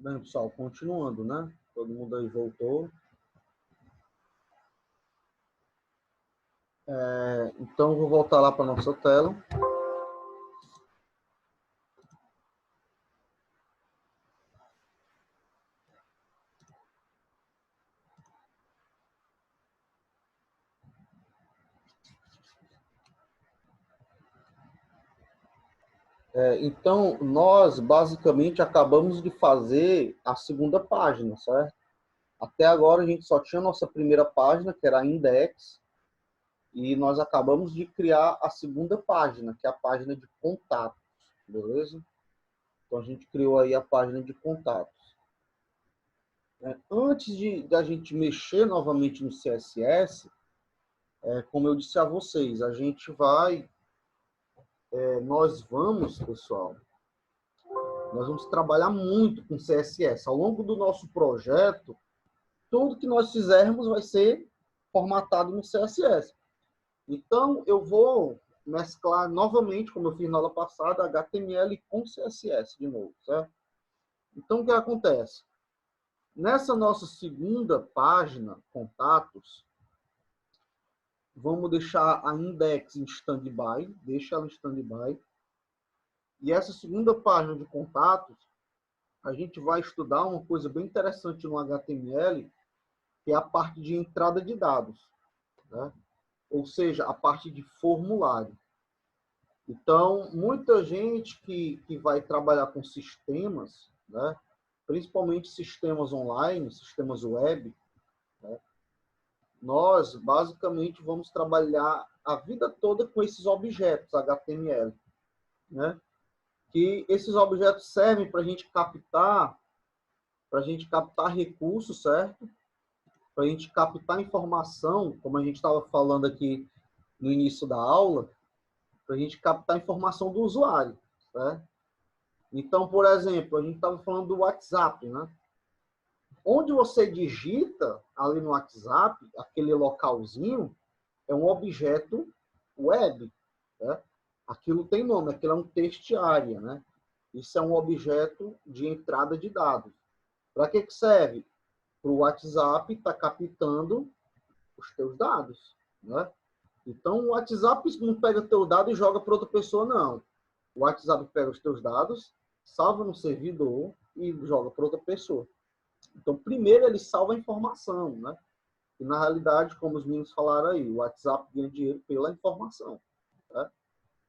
Bem, pessoal, continuando, né? Todo mundo aí voltou. Então, vou voltar lá para a nossa tela. Então, nós basicamente acabamos de fazer a segunda página, certo? Até agora a gente só tinha a nossa primeira página, que era a index, e nós acabamos de criar a segunda página, que é a página de contatos, beleza? Então, a gente criou aí a página de contatos. Antes de a gente mexer novamente no CSS, como eu disse a vocês, a gente nós vamos, pessoal, nós vamos trabalhar muito com CSS. Ao longo do nosso projeto, tudo que nós fizermos vai ser formatado no CSS. Então, eu vou mesclar novamente, como eu fiz na aula passada, HTML com CSS de novo, certo? Então, o que acontece? Nessa nossa segunda página, contatos, vamos deixar a index em stand-by, deixa ela em stand-by. E essa segunda página de contatos, a gente vai estudar uma coisa bem interessante no HTML, que é a parte de entrada de dados, né? Ou seja, a parte de formulário. Então, muita gente que vai trabalhar com sistemas, né? Principalmente sistemas online, sistemas web, né? Nós, basicamente, vamos trabalhar a vida toda com esses objetos HTML, né? Que esses objetos servem para a gente captar recursos, certo? Para a gente captar informação, como a gente estava falando aqui no início da aula, para a gente captar informação do usuário, certo? Então, por exemplo, a gente estava falando do WhatsApp, né? Onde você digita ali no WhatsApp, aquele localzinho, é um objeto web, né? Aquilo tem nome, aquilo é um text area, né? Isso é um objeto de entrada de dados. Para que serve? Para o WhatsApp estar captando os teus dados, né? Então, o WhatsApp não pega teu dado e joga para outra pessoa, não. O WhatsApp pega os teus dados, salva no servidor e joga para outra pessoa. Então, primeiro ele salva a informação, né? E, na realidade, como os meninos falaram aí, o WhatsApp ganha dinheiro pela informação, né?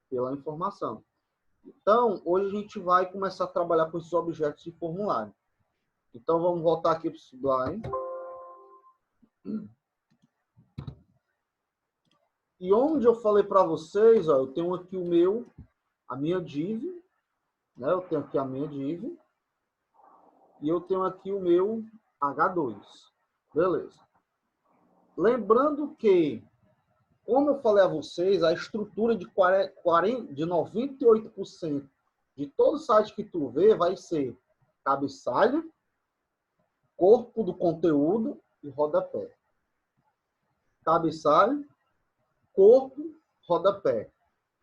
Pela informação. Então, hoje a gente vai começar a trabalhar com esses objetos de formulário. Então, vamos voltar aqui para o Sublime. E onde eu falei para vocês, ó, eu tenho aqui a minha div, né? Eu tenho aqui a minha div e eu tenho aqui o meu H2. Beleza. Lembrando que, como eu falei a vocês, a estrutura de 98% de todo site que tu vê vai ser cabeçalho, corpo do conteúdo e rodapé. Cabeçalho, corpo, rodapé.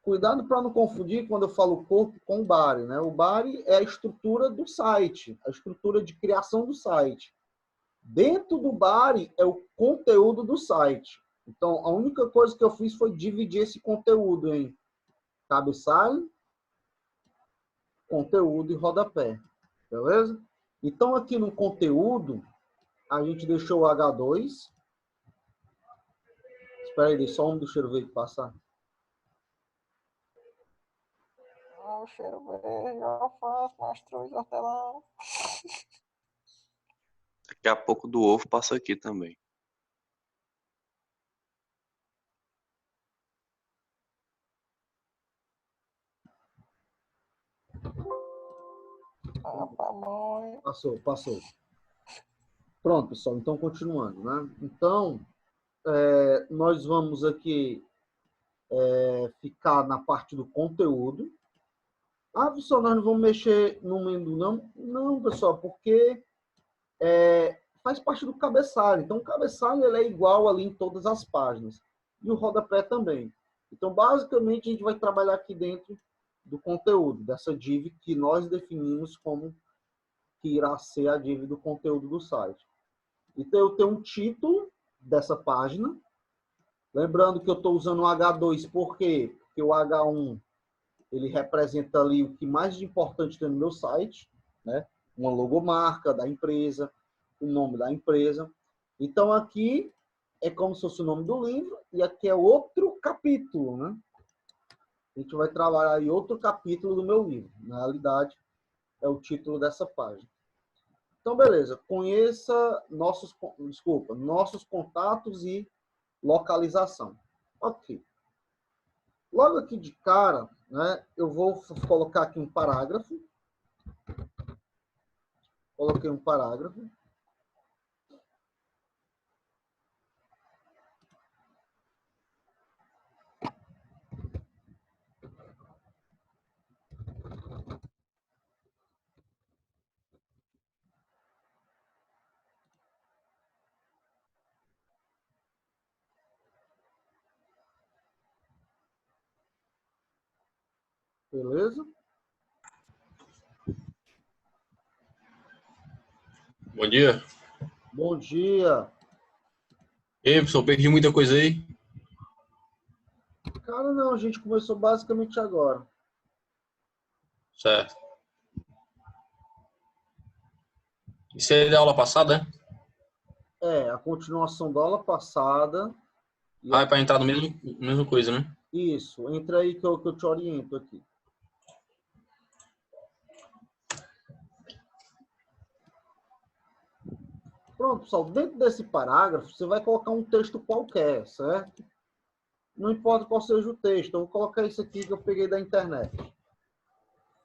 Cuidado para não confundir quando eu falo corpo com o body, né? O body é a estrutura do site, a estrutura de criação do site. Dentro do body é o conteúdo do site. Então, a única coisa que eu fiz foi dividir esse conteúdo em cabeçalho, conteúdo e rodapé. Beleza? Então, aqui no conteúdo, a gente deixou o H2. Espera aí, deixa só um do cheiro verde passar. O cheiro verde, alface, mastruz, hortelã. Daqui a pouco do ovo passa aqui também. Pamonha. Passou. Pronto, pessoal. Então, continuando, né? Então, nós vamos aqui ficar na parte do conteúdo. Ah, pessoal, nós não vamos mexer no menu, não? Não, pessoal, porque faz parte do cabeçalho. Então, o cabeçalho ele é igual ali em todas as páginas. E o rodapé também. Então, basicamente, a gente vai trabalhar aqui dentro do conteúdo, dessa div que nós definimos como que irá ser a dívida do conteúdo do site. Então, eu tenho um título dessa página. Lembrando que eu estou usando o H2, por quê? Porque o H1 ele representa ali o que mais de importante tem no meu site, né? Uma logomarca da empresa, o nome da empresa. Então, aqui é como se fosse o nome do livro e aqui é outro capítulo, né? A gente vai trabalhar em outro capítulo do meu livro. Na realidade, é o título dessa página. Então, beleza. Conheça nossos contatos e localização. Ok. Logo aqui de cara, né, eu vou colocar aqui um parágrafo. Coloquei um parágrafo. Beleza? Bom dia. Bom dia. Ei, pessoal, perdi muita coisa aí. Cara, não, a gente começou basicamente agora. Certo. Isso é da aula passada, né? É, a continuação da aula passada. Ah, é para entrar no mesmo coisa, né? Isso, entra aí que eu te oriento aqui. Pronto, pessoal, dentro desse parágrafo, você vai colocar um texto qualquer, certo? Não importa qual seja o texto, eu vou colocar isso aqui que eu peguei da internet.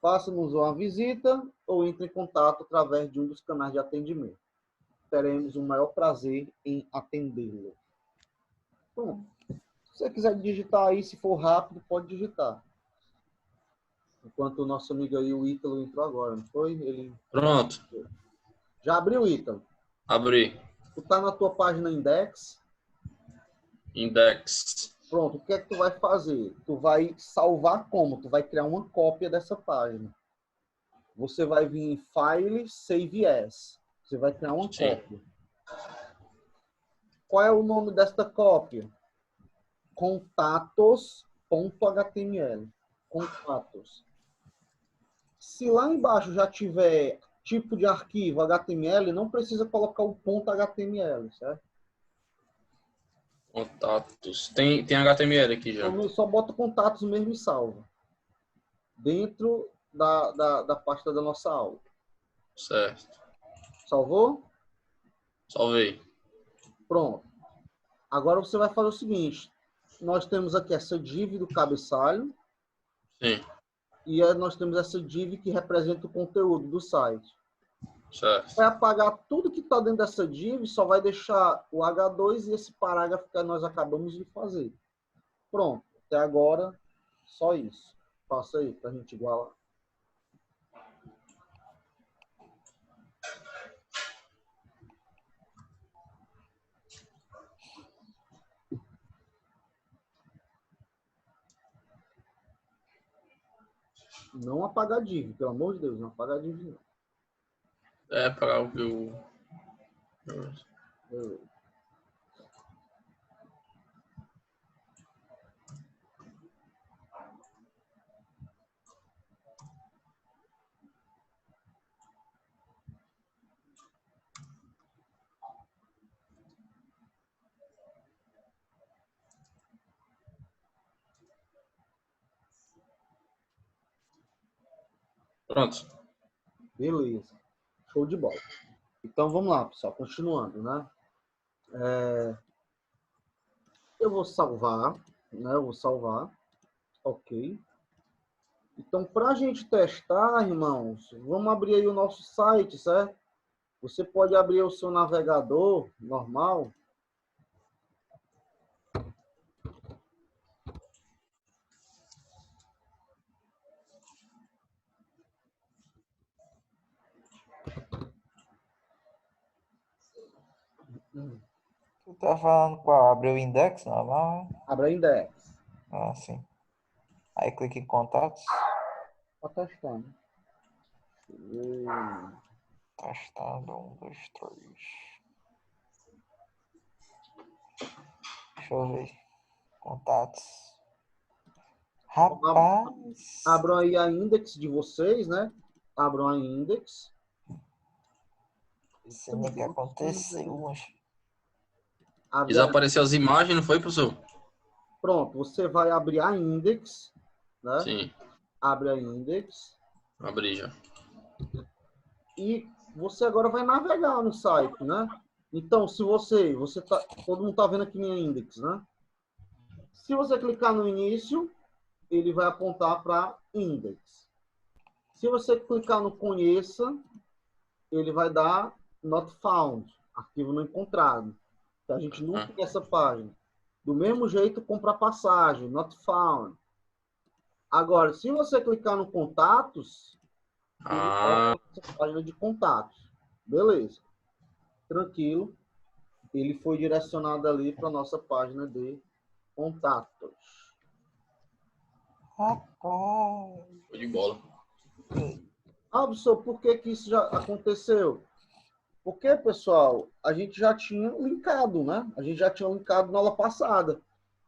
Faça-nos uma visita ou entre em contato através de um dos canais de atendimento. Teremos o maior prazer em atendê-lo. Bom, se você quiser digitar aí, se for rápido, pode digitar. Enquanto o nosso amigo aí, o Ítalo, entrou agora, não foi? Ele... Pronto. Já abriu, Ítalo? Abri. Tu tá na tua página Index. Index. Pronto, o que é que tu vai fazer? Tu vai salvar como? Tu vai criar uma cópia dessa página. Você vai vir em File, Save As. Você vai criar uma Sim. cópia. Qual é o nome desta cópia? Contatos.html. Contatos. Se lá embaixo já tiver tipo de arquivo HTML, não precisa colocar o ponto HTML, certo? Contatos. Tem HTML aqui já. Então, só bota contatos mesmo e salva. Dentro da pasta da nossa aula. Certo. Salvou? Salvei. Pronto. Agora você vai fazer o seguinte. Nós temos aqui essa div do cabeçalho. Sim. E aí nós temos essa div que representa o conteúdo do site. Certo. Vai apagar tudo que está dentro dessa div, só vai deixar o H2 e esse parágrafo que nós acabamos de fazer. Pronto. Até agora, só isso. Faça aí para a gente igualar. Não apagar a div, pelo amor de Deus, não apagar a div não. É para o que eu... Beleza. Pronto. Beleza. Show de bola. Então vamos lá, pessoal. Continuando, né? Eu vou salvar, né? Eu vou salvar. Ok. Então, para a gente testar, irmãos, vamos abrir aí o nosso site, certo? Você pode abrir o seu navegador normal. Tu tá falando qual? Abriu o index normal? Abra Index. Ah, sim. Aí clica em contatos. Está testando. Testando, 1, 2, 3. Deixa eu ver. Contatos. Rapaz. Abram aí a index de vocês, né? Abram a index. Isso nem que aconteceu, mas... Abre a- Desapareceu as imagens, não foi, professor? Pronto, você vai abrir a index, né? Sim, Abre a index. abri já. E você agora vai navegar no site, né? Então, se você tá, todo mundo tá vendo aqui minha index, né? Se você clicar no início, ele vai apontar para index. Se você clicar no conheça, ele vai dar not found, arquivo não encontrado. Então, a gente não tem essa página. Do mesmo jeito, comprar passagem, not found. Agora, se você clicar no contatos, ele vai para essa página de contatos. Beleza. Tranquilo. Ele foi direcionado ali para a nossa página de contatos. Rapaz. Foi de bola. Ah, professor, por que que isso já aconteceu? Porque, pessoal, a gente já tinha linkado, né? A gente já tinha linkado na aula passada.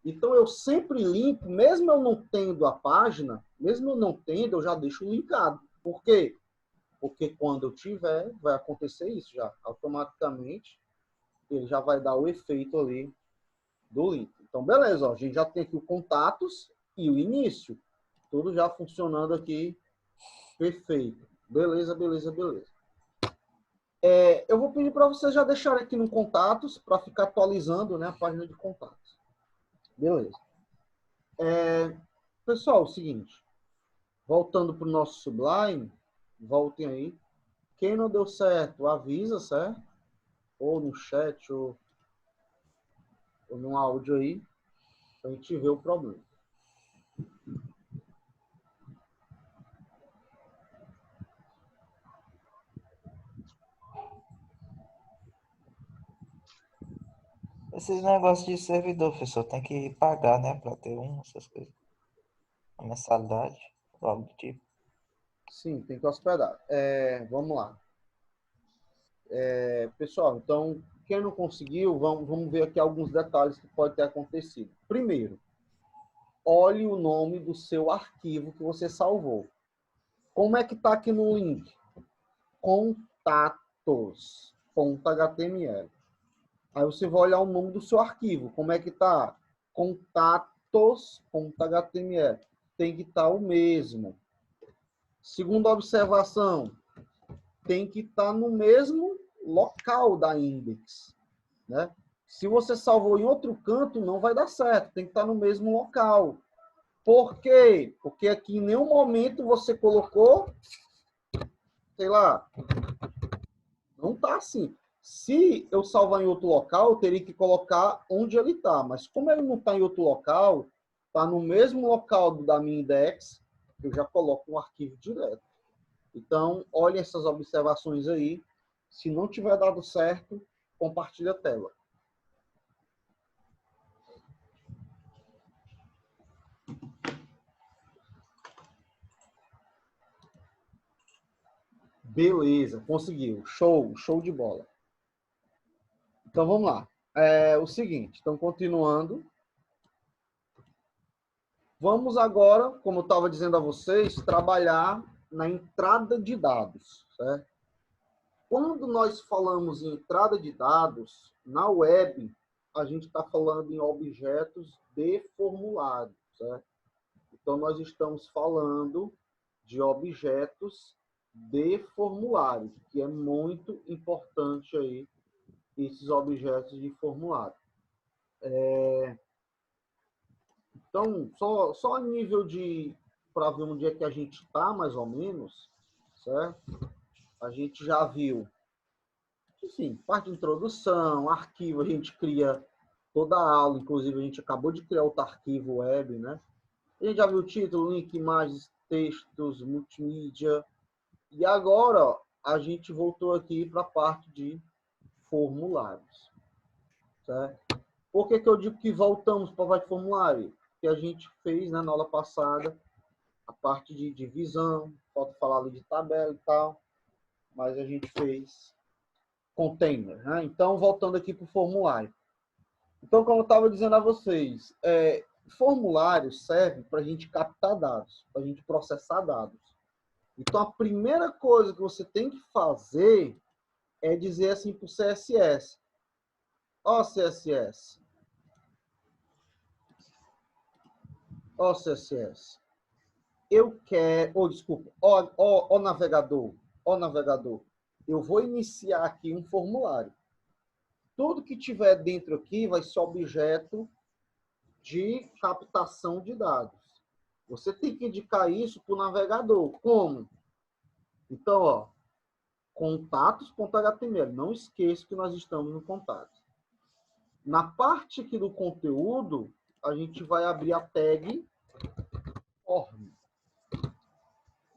Então, eu sempre linko, mesmo eu não tendo a página, mesmo eu não tendo, eu já deixo linkado. Por quê? Porque quando eu tiver, vai acontecer isso já. Automaticamente, ele já vai dar o efeito ali do link. Então, beleza, ó, a gente já tem aqui o contatos e o início. Tudo já funcionando aqui perfeito. Beleza, beleza, beleza. Eu vou pedir para vocês já deixarem aqui no contatos para ficar atualizando, né, a página de contatos. Beleza. Pessoal, é o seguinte. Voltando para o nosso Sublime, voltem aí. Quem não deu certo, avisa, certo? Ou no chat, ou no áudio aí, para a gente ver o problema. Esses negócios de servidor, professor, tem que pagar, né? Pra ter essas coisas. A mensalidade, algo do tipo. Sim, tem que hospedar. Vamos lá. Pessoal, então, quem não conseguiu, vamos ver aqui alguns detalhes que pode ter acontecido. Primeiro, olhe o nome do seu arquivo que você salvou. Como é que está aqui no link? Contatos.html. Aí você vai olhar o nome do seu arquivo. Como é que está? Contatos.html. Tem que estar o mesmo. Segunda observação, tem que estar no mesmo local da index, né? Se você salvou em outro canto, não vai dar certo. Tem que estar no mesmo local. Por quê? Porque aqui em nenhum momento você colocou, sei lá, não está assim. Se eu salvar em outro local, eu teria que colocar onde ele está. Mas como ele não está em outro local, está no mesmo local da minha index, eu já coloco um arquivo direto. Então, olhem essas observações aí. Se não tiver dado certo, compartilhe a tela. Beleza, conseguiu. Show, show de bola. Então, vamos lá. O seguinte, então, continuando. Vamos agora, como eu estava dizendo a vocês, trabalhar na entrada de dados, certo? Quando nós falamos em entrada de dados, na web, a gente está falando em objetos de formulário, certo? Então, nós estamos falando de objetos de formulário, que é muito importante aí, esses objetos de formulário. Então, só a nível de, para ver onde é que a gente está, mais ou menos, certo? A gente já viu, enfim, parte de introdução, arquivo, a gente cria toda a aula, inclusive a gente acabou de criar outro arquivo web, né? A gente já viu o título, link, imagens, textos, multimídia. E agora, ó, a gente voltou aqui para a parte de formulários, certo? Por que eu digo que voltamos para a parte de formulário? Que a gente fez, né, na aula passada a parte de divisão, falta falar ali de tabela e tal. mas a gente fez container, né? Então, voltando aqui para o formulário. Então, como eu estava dizendo a vocês, formulário serve para a gente captar dados, para a gente processar dados. Então, a primeira coisa que você tem que fazer é dizer assim para o CSS. Ó CSS. Ó CSS. Eu quero... desculpa. Ó navegador. Ó navegador. Eu vou iniciar aqui um formulário. Tudo que tiver dentro aqui vai ser objeto de captação de dados. Você tem que indicar isso para o navegador. Como? Então, ó, contatos.html. Não esqueça que nós estamos no contato. Na parte aqui do conteúdo, a gente vai abrir a tag form.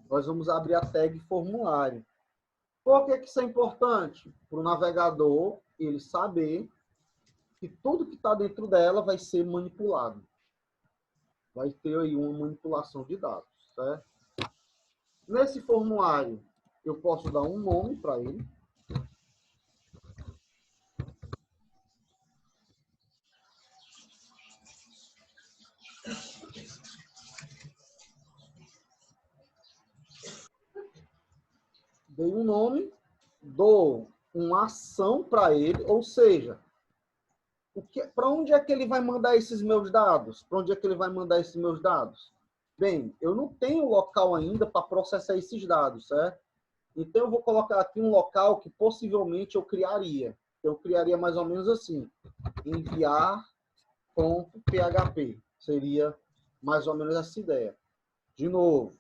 Nós vamos abrir a tag formulário. Por que isso é importante? Para o navegador ele saber que tudo que está dentro dela vai ser manipulado. Vai ter aí uma manipulação de dados, certo? Nesse formulário, eu posso dar um nome para ele. Dei um nome, dou uma ação para ele, ou seja, para onde é que ele vai mandar esses meus dados? Para onde é que ele vai mandar esses meus dados? Bem, eu não tenho local ainda para processar esses dados, certo? Então, eu vou colocar aqui um local que possivelmente eu criaria. Eu criaria mais ou menos assim, enviar.php. Seria mais ou menos essa ideia. De novo,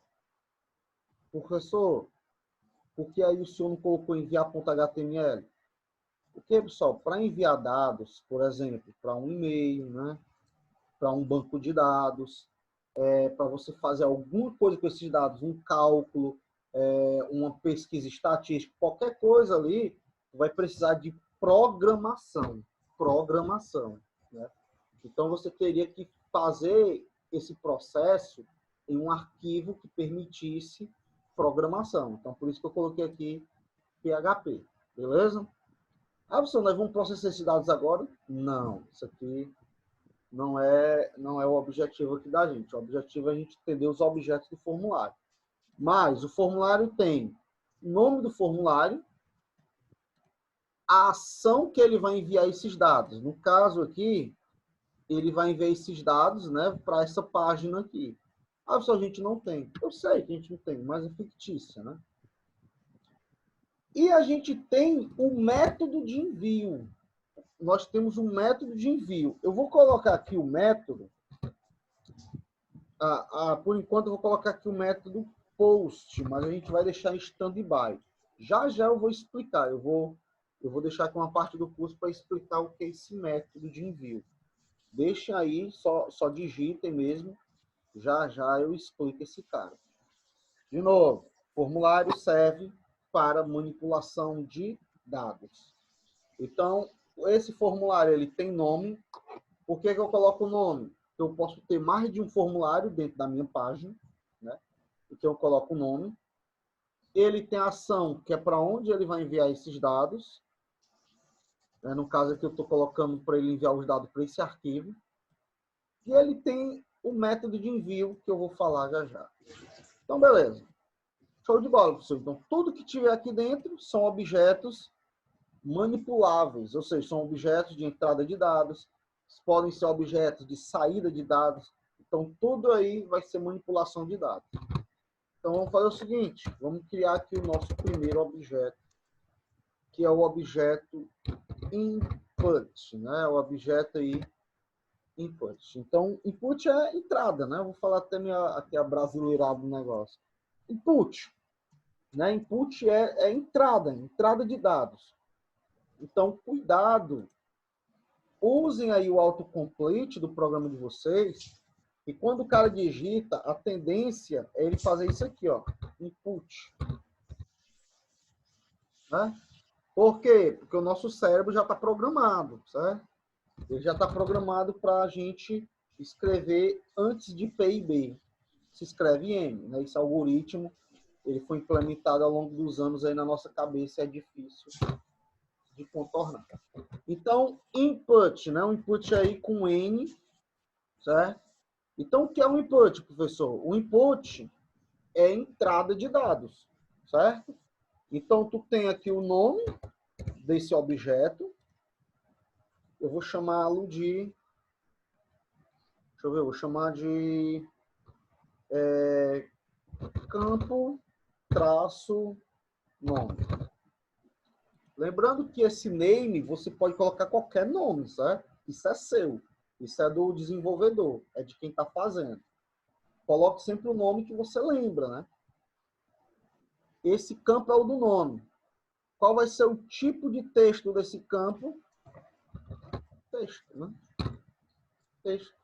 professor, por que aí o senhor não colocou enviar.html? Porque, pessoal, para enviar dados, por exemplo, para um e-mail, né? Para um banco de dados, para você fazer alguma coisa com esses dados, um cálculo, uma pesquisa estatística, qualquer coisa ali, vai precisar de programação. Programação, né? Então, você teria que fazer esse processo em um arquivo que permitisse programação. Então, por isso que eu coloquei aqui PHP. Beleza? Ah, professor, nós vamos processar esses dados agora? Não, isso aqui não é o objetivo aqui da gente. O objetivo é a gente entender os objetos do formulário. Mas o formulário tem o nome do formulário, a ação que ele vai enviar esses dados. No caso aqui, ele vai enviar esses dados, né, para essa página aqui. Ah, professor, a gente não tem. Eu sei que a gente não tem, mas é fictícia, né? E a gente tem o método de envio. Nós temos um método de envio. Eu vou colocar aqui o método. Por enquanto, eu vou colocar aqui o método post, mas a gente vai deixar em stand-by. Já eu vou explicar. Eu vou deixar aqui uma parte do curso para explicar o que é esse método de envio. Deixem aí, só digitem mesmo. Já eu explico esse cara. De novo, formulário serve para manipulação de dados. Então, esse formulário ele tem nome. Por que eu coloco o nome? Eu posso ter mais de um formulário dentro da minha página, né? Então, eu coloco o nome. Ele tem a ação, que é para onde ele vai enviar esses dados. No caso aqui, eu estou colocando para ele enviar os dados para esse arquivo. E ele tem o método de envio, que eu vou falar já. Então, beleza. Show de bola, professor. Então, tudo que tiver aqui dentro são objetos manipuláveis, ou seja, são objetos de entrada de dados, podem ser objetos de saída de dados. Então, tudo aí vai ser manipulação de dados. Então, vamos fazer o seguinte, vamos criar aqui o nosso primeiro objeto, que é o objeto input, né? O objeto aí, input. Então, input é entrada, né? Eu vou falar até aqui a brasileirada do negócio. Input, né? Input é entrada de dados. Então, cuidado. Usem aí o autocomplete do programa de vocês. E quando o cara digita, a tendência é ele fazer isso aqui, ó. Input. Né? Por quê? Porque o nosso cérebro já está programado, certo? Ele já está programado para a gente escrever antes de P e B. Se escreve M, né? Esse algoritmo, ele foi implementado ao longo dos anos aí na nossa cabeça e é difícil de contornar. Então, input, né? Um input aí com N, certo? Então, o que é um input, professor? O input é entrada de dados, certo? Então, tu tem aqui o nome desse objeto. Eu vou chamá-lo de... Deixa eu ver, eu vou chamar de campo traço nome. Lembrando que esse name você pode colocar qualquer nome, certo? Isso é seu. Isso é do desenvolvedor, é de quem está fazendo. Coloque sempre o nome que você lembra, né? Esse campo é o do nome. Qual vai ser o tipo de texto desse campo? Texto, né? Texto.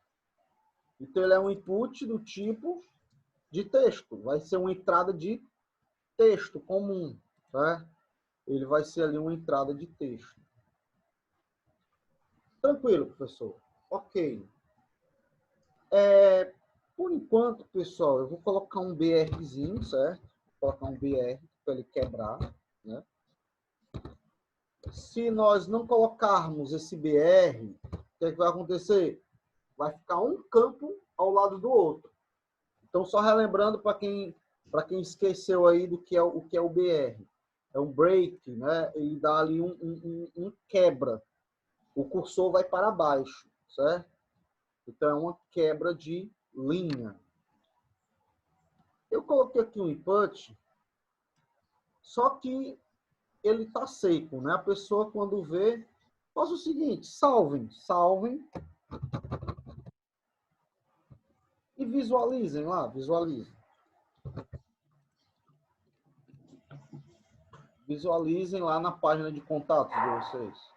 Então, ele é um input do tipo de texto. Vai ser uma entrada de texto comum, tá? Ele vai ser ali uma entrada de texto. Tranquilo, professor. Ok. Por enquanto, pessoal, eu vou colocar um BRzinho, certo? Vou colocar um BR para ele quebrar, né? Se nós não colocarmos esse BR, o que é que vai acontecer? Vai ficar um campo ao lado do outro. Então, só relembrando para quem esqueceu aí do que é o BR. É um break, né? Ele dá ali um quebra. O cursor vai para baixo, certo? Então, é uma quebra de linha. Eu coloquei aqui um input, só que ele está seco, né? A pessoa, quando vê, faz o seguinte, salvem e visualizem lá, visualizem lá na página de contatos de vocês.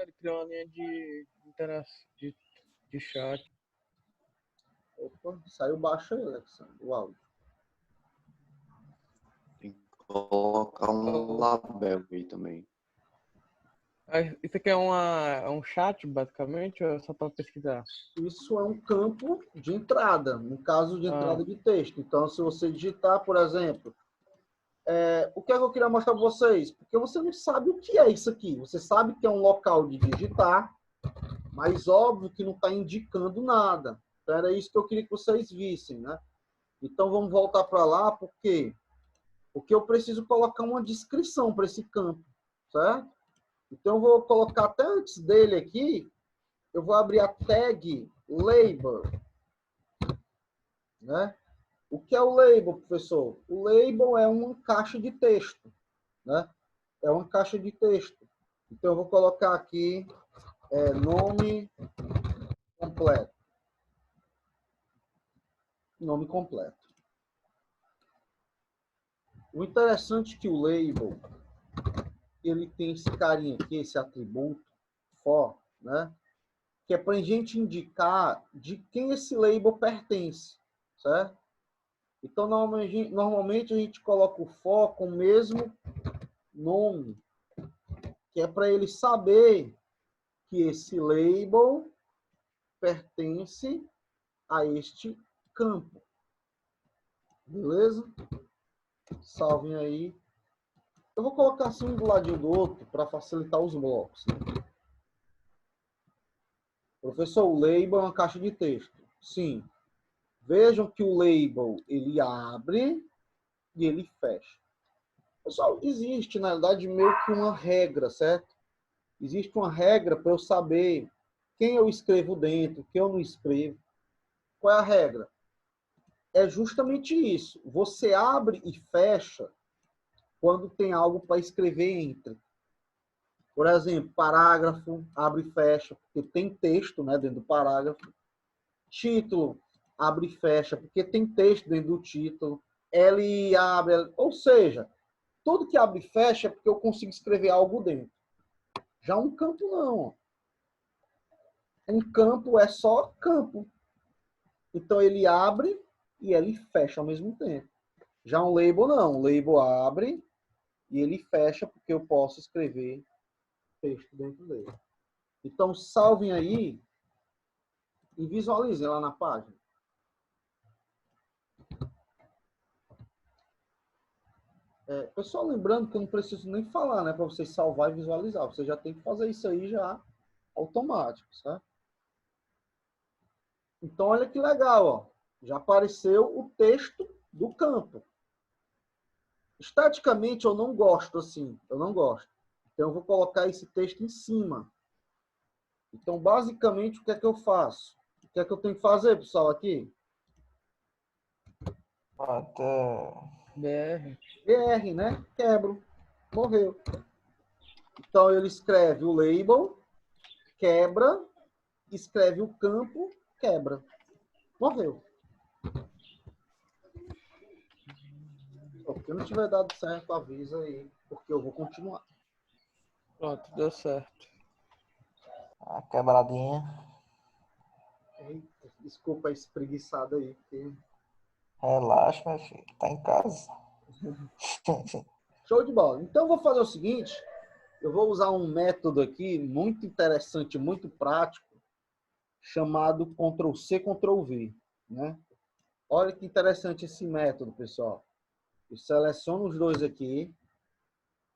Ele criou uma linha de interação, de chat. Opa, saiu baixo aí, Alexandre, o áudio. Tem que colocar um label aí também. Isso aqui é um chat, basicamente, ou é só para pesquisar? Isso é um campo de entrada, no caso de entrada de texto. Então, se você digitar, por exemplo, o que é que eu queria mostrar para vocês? Porque você não sabe o que é isso aqui. Você sabe que é um local de digitar, mas óbvio que não está indicando nada. Então, era isso que eu queria que vocês vissem, né? Então, vamos voltar para lá, por quê? Porque eu preciso colocar uma descrição para esse campo, certo? Então, eu vou colocar até antes dele aqui, eu vou abrir a tag label, né? O que é o label, professor? O label é uma caixa de texto, né? É uma caixa de texto. Então, eu vou colocar aqui nome completo. Nome completo. O interessante é que o label, ele tem esse carinha aqui, esse atributo for, né? Que é para a gente indicar de quem esse label pertence, certo? Então, normalmente a gente coloca o for com o mesmo nome, que é para ele saber que esse label pertence a este campo. Beleza? Salvem aí. Eu vou colocar assim um do ladinho do outro para facilitar os blocos. Né? Professor, o label é uma caixa de texto. Sim. Vejam que o label, ele abre e ele fecha. Pessoal, existe, na verdade, meio que uma regra, certo? Existe uma regra para eu saber quem eu escrevo dentro, quem eu não escrevo. Qual é a regra? É justamente isso. Você abre e fecha quando tem algo para escrever entre. Por exemplo, parágrafo, abre e fecha, porque tem texto, né, dentro do parágrafo. Título, abre e fecha, porque tem texto dentro do título. Ele abre, ou seja, tudo que abre e fecha é porque eu consigo escrever algo dentro. Já um campo não. Um campo é só campo. Então ele abre e ele fecha ao mesmo tempo. Já um label não. Um label abre e ele fecha porque eu posso escrever texto dentro dele. Então, salvem aí e visualizem lá na página. Pessoal, lembrando que eu não preciso nem falar, né, para vocês salvar e visualizar. Você já tem que fazer isso aí já automático, certo? Então, olha que legal, ó. Já apareceu o texto do campo. Esteticamente, eu não gosto assim. Eu não gosto. Então, eu vou colocar esse texto em cima. Então, basicamente, o que é que eu faço? O que é que eu tenho que fazer, pessoal, aqui? Até... BR. BR, né? Quebro. Morreu. Então, ele escreve o label, quebra, escreve o campo, quebra. Morreu. Se não tiver dado certo, avisa aí, porque eu vou continuar. Pronto, deu certo. A quebradinha. Eita, desculpa a espreguiçada aí, porque... Relaxa, meu filho. Tá em casa. Show de bola. Então, eu vou fazer o seguinte. Eu vou usar um método aqui muito interessante, muito prático, chamado Ctrl+C, Ctrl+V, né? Olha que interessante esse método, pessoal. Eu seleciono os dois aqui,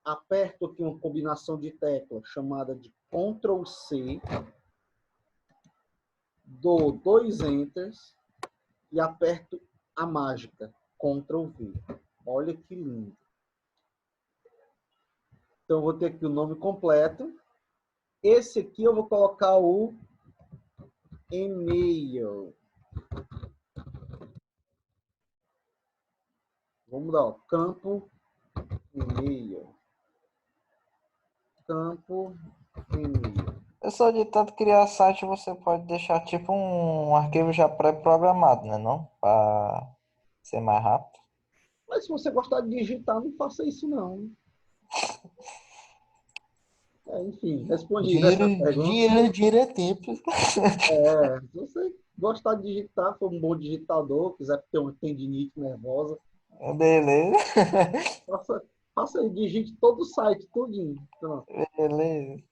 aperto aqui uma combinação de teclas chamada de Ctrl+C, dou 2 Enters e aperto a mágica, Ctrl+V. Olha que lindo. Então, eu vou ter aqui o nome completo. Esse aqui eu vou colocar o e-mail. Vamos dar, ó, campo e-mail. Campo e-mail. Pessoal, de tanto criar site, você pode deixar tipo um arquivo já pré-programado, né, não? Para ser mais rápido. Mas se você gostar de digitar, não faça isso não. Enfim, respondi essa pergunta. Dinheiro é tempo. Se você gostar de digitar, for um bom digitador, quiser ter uma tendinite nervosa, Beleza, faça aí, digite todo o site, tudinho. Pronto. beleza.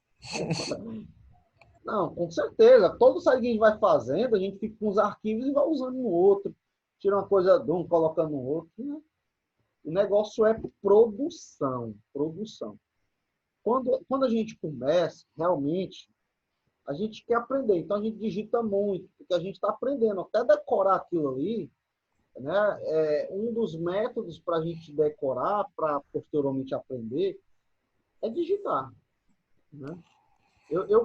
Não, com certeza. Todo site que a gente vai fazendo, a gente fica com os arquivos e vai usando no outro. Tira uma coisa de um, coloca no outro. Né? O negócio é produção. Produção. Quando a gente começa, realmente, a gente quer aprender. Então, a gente digita muito, porque a gente está aprendendo. Até decorar aquilo ali, né? Um dos métodos para a gente decorar, para posteriormente aprender, é digitar. Né?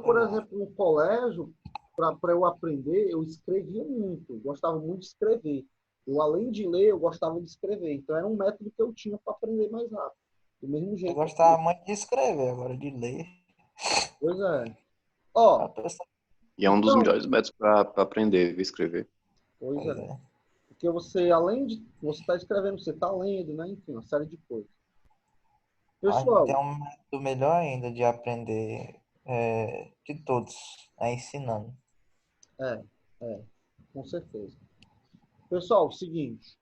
Por exemplo, no colégio, para eu aprender, eu escrevia muito. Eu gostava muito de escrever. Eu, além de ler, eu gostava de escrever. Então, era um método que eu tinha para aprender mais rápido. Do mesmo Eu jeito gostava que... muito de escrever, agora de ler. Pois é. Ó, A pessoa... E é um dos então... melhores métodos para aprender a escrever. Pois Pois é. é. Porque você, além de... Você está escrevendo, você está lendo, né? Enfim, uma série de coisas. Mas tem Pessoal, um método melhor ainda de aprender de todos, é ensinando. é, com certeza. Pessoal, seguinte,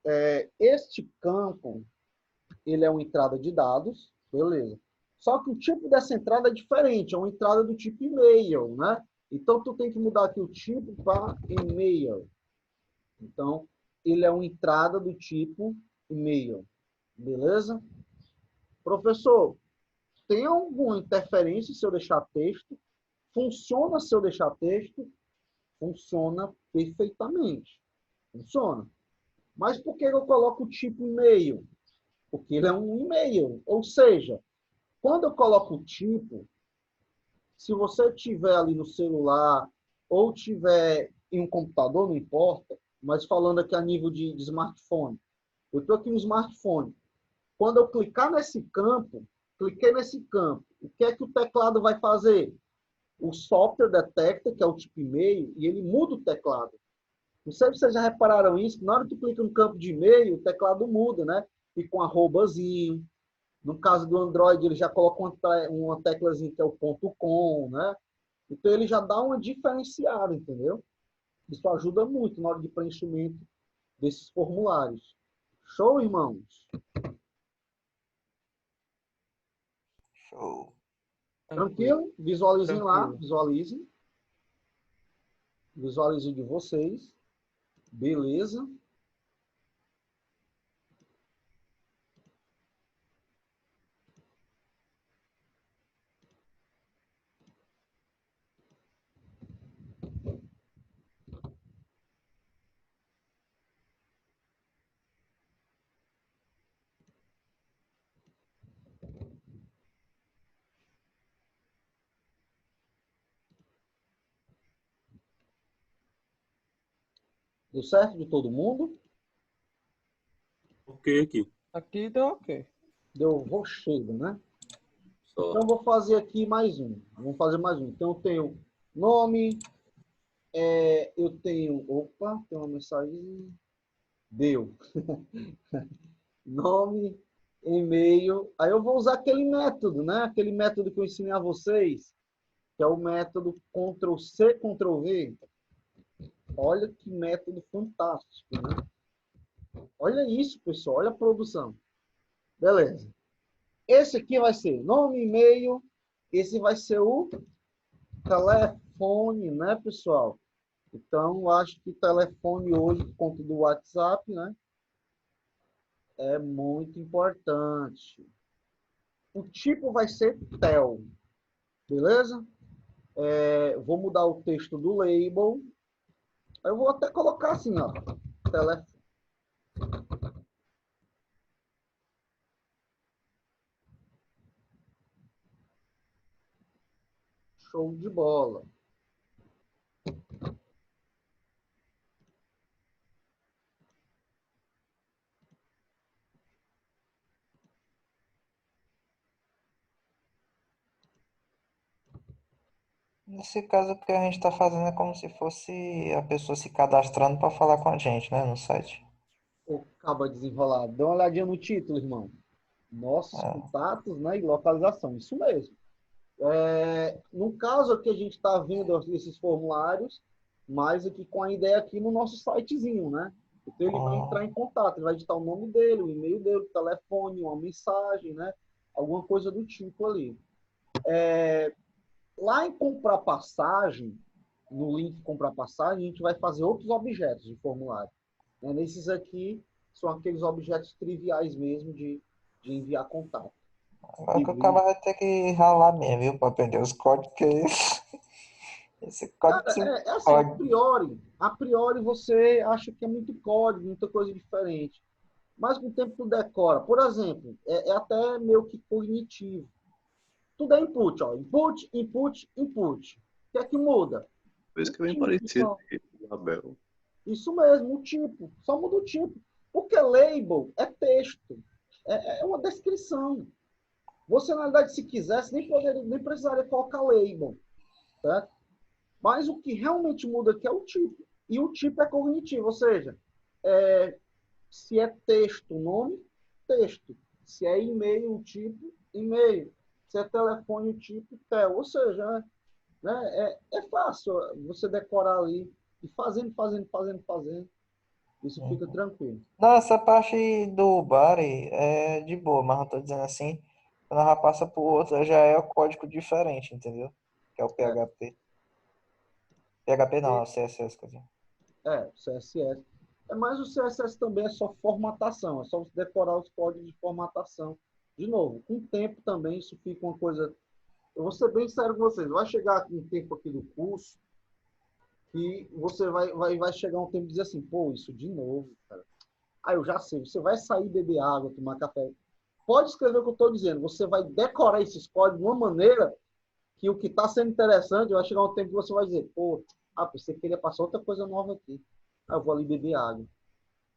este campo, ele é uma entrada de dados, beleza. Só que o tipo dessa entrada é diferente, é uma entrada do tipo e-mail, né? Então, tu tem que mudar aqui o tipo para e-mail. Então, ele é uma entrada do tipo e-mail, beleza? Professor, tem alguma interferência se eu deixar texto? Funciona se eu deixar texto? Funciona perfeitamente. Funciona. Mas por que eu coloco o tipo e-mail? Porque ele é um e-mail. Ou seja, quando eu coloco o tipo, se você tiver ali no celular ou tiver em um computador, não importa, mas falando aqui a nível de smartphone. Eu estou aqui no smartphone. Quando eu clicar nesse campo, cliquei nesse campo, o que é que o teclado vai fazer? O software detecta, que é o tipo e-mail, e ele muda o teclado. Não sei se vocês já repararam isso, na hora que tu clica no campo de e-mail, o teclado muda, né? Fica um arrobazinho. No caso do Android, ele já coloca uma teclazinha que é o ponto .com, né? Então, ele já dá uma diferenciada, entendeu? Isso ajuda muito na hora de preenchimento desses formulários. Show, irmãos? Show. Tranquilo? Visualizem lá, Tranquilo. visualizem. Visualizem de vocês. Beleza. Deu certo de todo mundo? Ok aqui. Aqui deu ok. Deu rochedo, né? Só. Então, eu vou fazer aqui mais um. Vamos fazer mais um. Então, eu tenho nome, eu tenho... Opa, tem uma mensagem. Deu. Nome, e-mail. Aí eu vou usar aquele método, né? Aquele método que eu ensinei a vocês, que é o método Ctrl+C, Ctrl+V. Olha que método fantástico, né? Olha isso, pessoal. Olha a produção. Beleza. Esse aqui vai ser nome, e-mail. Esse vai ser o telefone, né, pessoal? Então, eu acho que telefone hoje, por conta do WhatsApp, né? É muito importante. O tipo vai ser tel, beleza? Vou mudar o texto do label. Eu vou até colocar assim, ó. Telefone. Show de bola. Nesse caso, o que a gente está fazendo é como se fosse a pessoa se cadastrando para falar com a gente, né, no site. Acaba desenrolado. Dá uma olhadinha no título, irmão. Nossos É. contatos, né, e localização. Isso mesmo. No caso aqui, a gente está vendo esses formulários, mas aqui com a ideia aqui no nosso sitezinho, né? Então, ele vai entrar em contato, ele vai digitar o nome dele, o e-mail dele, o telefone, uma mensagem, né? Alguma coisa do tipo ali. Lá em comprar passagem, no link comprar passagem, a gente vai fazer outros objetos de formulário. Né? Nesses aqui, são aqueles objetos triviais mesmo de enviar contato. Agora que o cara vai ter que ralar mesmo, viu, para aprender os códigos, porque esse código Cara, se é assim, código. a priori você acha que é muito código, muita coisa diferente. Mas com o tempo tu decora. Por exemplo, é até meio que cognitivo. Tudo é input, ó. Input, input, input. O que é que muda? Por isso O que é bem tipo parecido só. com o Abel. Isso mesmo, o tipo. Só muda o tipo. Porque label é texto. É uma descrição. Você, na verdade, se quisesse, nem precisaria colocar label. Certo? Mas o que realmente muda aqui é o tipo. E o tipo é cognitivo, ou seja, se é texto, nome, texto. Se é e-mail, o tipo, e-mail. Se é telefone, o tipo, tel. Ou seja, né, é fácil você decorar ali e fazendo. Isso fica tranquilo. Não, essa parte do body é de boa, mas eu tô dizendo assim, quando ela passa por outra já é o código diferente, entendeu? Que é o É, PHP. PHP não, é o CSS, quer dizer. CSS. Mas o CSS também é só formatação, é só você decorar os códigos de formatação. De novo, com o tempo também isso fica uma coisa. Eu vou ser bem sério com vocês. Vai chegar um tempo aqui do curso que você vai chegar um tempo e dizer assim, pô, isso de novo, cara. Ah, eu já sei. Você vai sair beber água, tomar café. Pode escrever o que eu estou dizendo. Você vai decorar esses códigos de uma maneira que o que está sendo interessante vai chegar um tempo que você vai dizer, pô, você queria passar outra coisa nova aqui. Ah, eu vou ali beber água.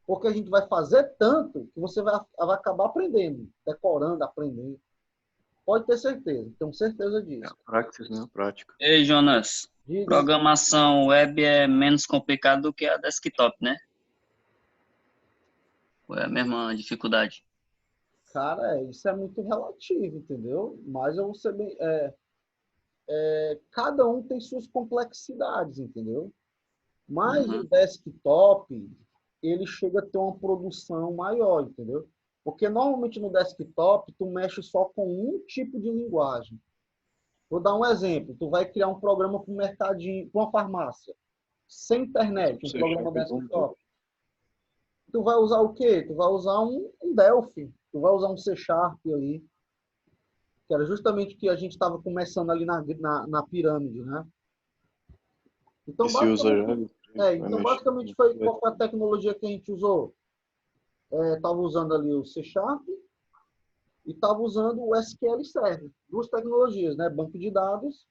Porque a gente vai fazer tanto que você vai acabar aprendendo, decorando, aprendendo. Pode ter certeza, tenho certeza É a disso. prática, né? A prática. Ei, Jonas, Diga, programação web é menos complicado do que a desktop, né? Ou é a mesma dificuldade? cara, isso é muito relativo, entendeu? Mas eu vou ser bem, cada um tem suas complexidades, entendeu? Mas o Uhum. desktop, ele chega a ter uma produção maior, entendeu? Porque normalmente no desktop, tu mexe só com um tipo de linguagem. Vou dar um exemplo. Tu vai criar um programa para um mercadinho, para uma farmácia, sem internet, um Você programa já fez desktop. Tu vai usar o quê? Tu vai usar um Delphi, tu vai usar um C Sharp ali, que era justamente o que a gente estava começando ali na pirâmide, né? Então, E se usa basicamente, já? então, basicamente foi qual foi a tecnologia que a gente usou? Estava usando ali o C Sharp e estava usando o SQL Server. Duas tecnologias, né? Banco de dados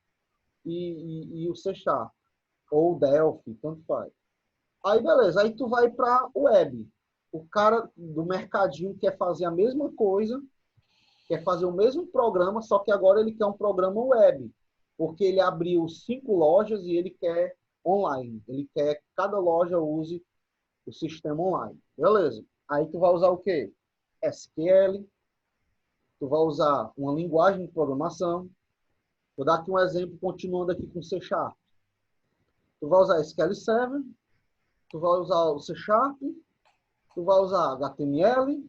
e o C Sharp. Ou o Delphi, tanto faz. Aí, beleza. Aí tu vai para o web. O cara do mercadinho quer fazer a mesma coisa, quer fazer o mesmo programa, só que agora ele quer um programa web. Porque ele abriu 5 lojas e ele quer online. Ele quer que cada loja use o sistema online. Beleza. Aí tu vai usar o quê? SQL. Tu vai usar uma linguagem de programação. Vou dar aqui um exemplo, continuando aqui com C Sharp. Tu vai usar SQL Server. Tu vai usar o C Sharp. Tu vai usar HTML.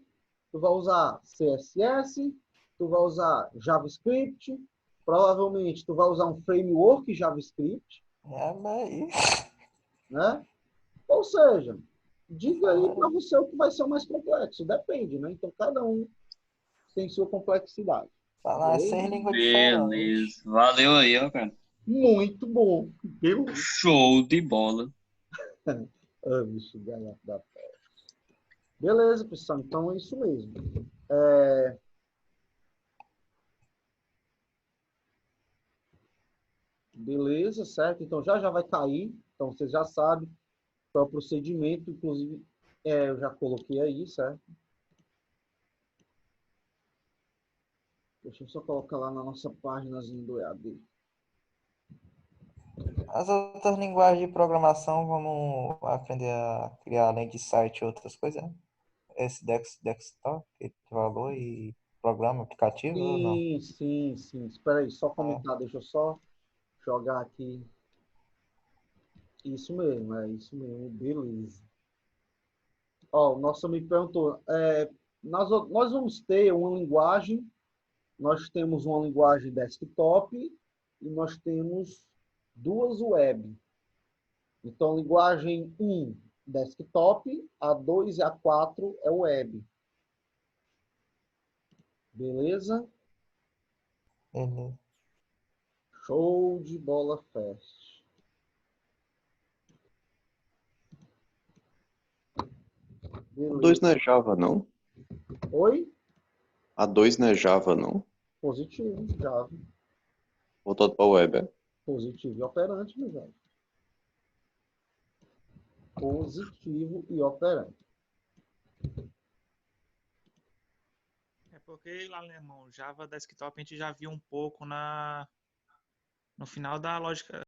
Tu vai usar CSS. Tu vai usar JavaScript. Provavelmente tu vai usar um framework JavaScript, Aí. né? Ou seja, diga aí para você o que vai ser o mais complexo. Depende, né? Então, cada um tem sua complexidade. Falar Beleza? 6 línguas Beleza. diferentes. Valeu aí, ó, cara. Muito bom. Show de bola. Ah, bicho, gaiato da peste. Beleza, pessoal. Então, é isso mesmo. Beleza, certo? Então, já vai cair. Então, vocês já sabem qual é o procedimento. Inclusive, eu já coloquei aí, certo? Deixa eu só colocar lá na nossa páginazinha do EAD. As outras linguagens de programação, vamos aprender a criar além de site e outras coisas, né? Esse desktop que tu falou e programa, aplicativo ou não? Sim. Espera aí, só Ah, comentar. Deixa eu só jogar aqui. Isso mesmo. Beleza. Ó, o nosso amigo perguntou. Nós vamos ter uma linguagem. Nós temos uma linguagem desktop e nós temos duas web. Então, linguagem 1, desktop, a 2 e a 4 é web. Beleza? beleza. Show de bola fest. A 2 não é Java, não? Oi? A 2 não é Java, não? Positivo, Java. Voltado para web, é? Positivo e operante, meu velho. Positivo e operante. É porque lá, irmão, Java Desktop a gente já viu um pouco no final da lógica